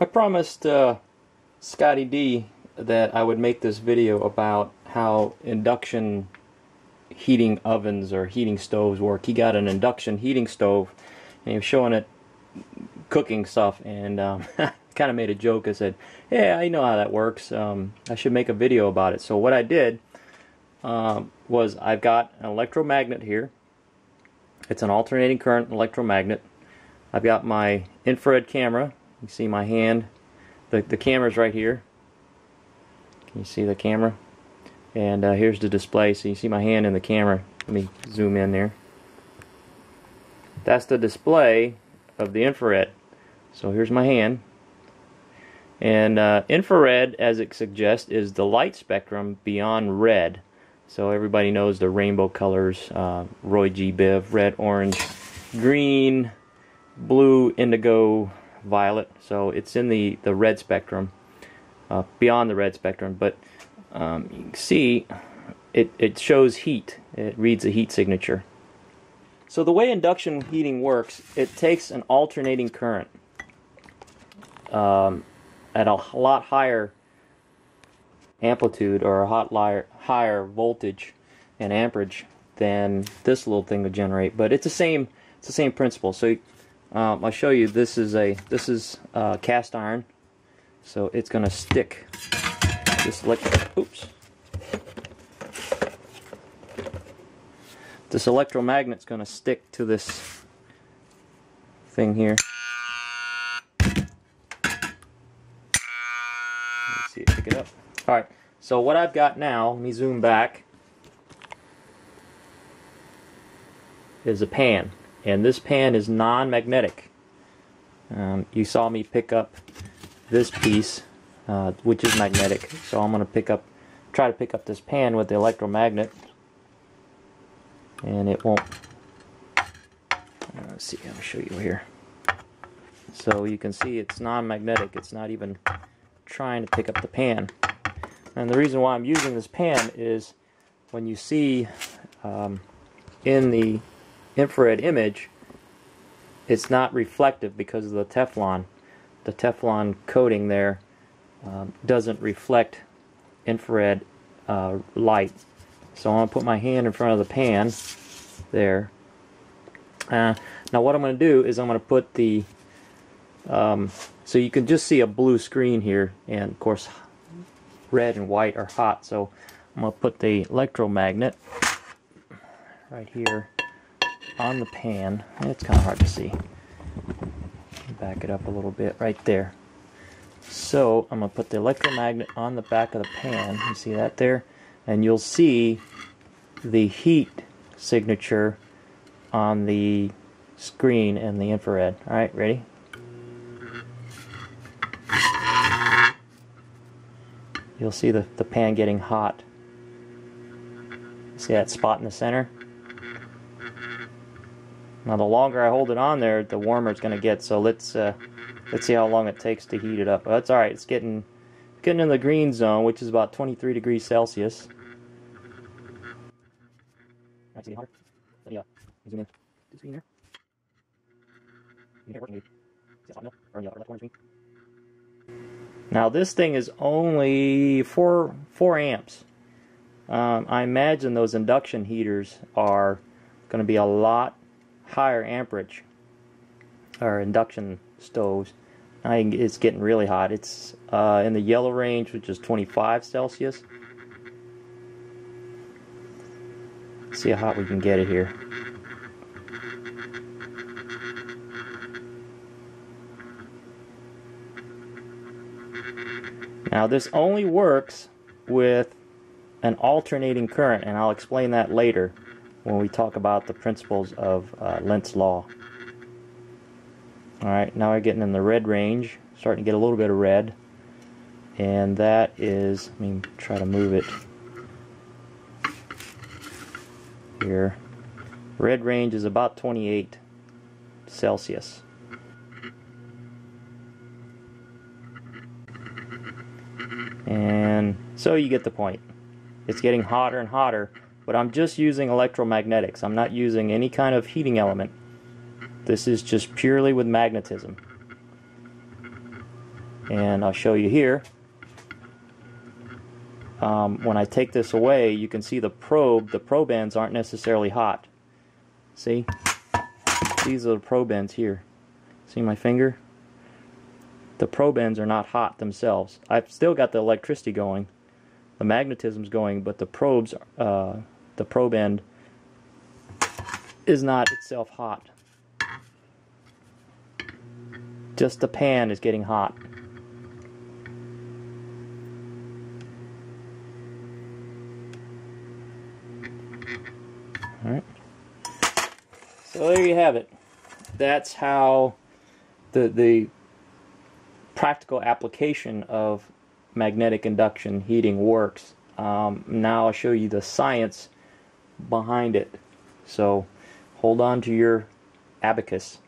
I promised Scottie D that I would make this video about how induction heating ovens or heating stoves work. He got an induction heating stove and he was showing it cooking stuff, and kind of made a joke. I said, "Hey, I know how that works. I should make a video about it." So what I did was I've got an electromagnet here. It's an alternating current electromagnet. I've got my infrared camera. You see my hand. The camera's right here. Can you see the camera? And here's the display. So you see my hand in the camera. Let me zoom in there. That's the display of the infrared. So here's my hand. And infrared, as it suggests, is the light spectrum beyond red. So everybody knows the rainbow colors, Roy G. Biv, red, orange, green, blue, indigo, violet. So it's in the red spectrum, beyond the red spectrum. But you can see it shows heat. It reads a heat signature. So the way induction heating works, it takes an alternating current at a lot higher amplitude, or a higher voltage and amperage than this little thing would generate. But it's the same principle. So I'll show you. This is cast iron, so it's going to stick. This electromagnet's going to stick to this thing here. Let's see it pick it up. Alright, so what I've got now, let me zoom back, is a pan. And this pan is non-magnetic. You saw me pick up this piece, which is magnetic. So I'm going to try to pick up this pan with the electromagnet. And it won't. Let's see, I'll show you here. So you can see it's non-magnetic. It's not even trying to pick up the pan. And the reason why I'm using this pan is when you see in the infrared image, it's not reflective because of the Teflon. The Teflon coating there doesn't reflect infrared light. So I'm going to put my hand in front of the pan there. Now what I'm going to do is I'm going to put the so you can just see a blue screen here, and of course red and white are hot, so I'm going to put the electromagnet right here on the pan. It's kind of hard to see. Back it up a little bit right there. So I'm going to put the electromagnet on the back of the pan. You see that there? And you'll see the heat signature on the screen and the infrared. Alright, ready? You'll see the pan getting hot. See that spot in the center? Now the longer I hold it on there, the warmer it's going to get. So let's see how long it takes to heat it up. Well, that's alright. It's getting in the green zone, which is about 23 degrees Celsius. Alright, see it harder? Let me zoom in. Just in there. You can working. See it's hot enough? Or in the upper left corner screen. Now this thing is only 4 amps. I imagine those induction heaters are going to be a lot higher amperage, or induction stoves. It's getting really hot. It's in the yellow range, which is 25 Celsius. Let's see how hot we can get it here. Now this only works with an alternating current, and I'll explain that later when we talk about the principles of Lenz's law. Alright, now we're getting in the red range, starting to get a little bit of red, and that is, let me try to move it here. Red range is about 28 Celsius. And so you get the point. It's getting hotter and hotter, but I'm just using electromagnetics. I'm not using any kind of heating element. This is just purely with magnetism. And I'll show you here. When I take this away, you can see the probe ends aren't necessarily hot. See? These are the probe ends here. See my finger? The probe ends are not hot themselves. I've still got the electricity going, the magnetism's going, but the probe end is not itself hot. Just the pan is getting hot. Alright. So there you have it. That's how the practical application of magnetic induction heating works. Now I'll show you the science behind it. So hold on to your abacus.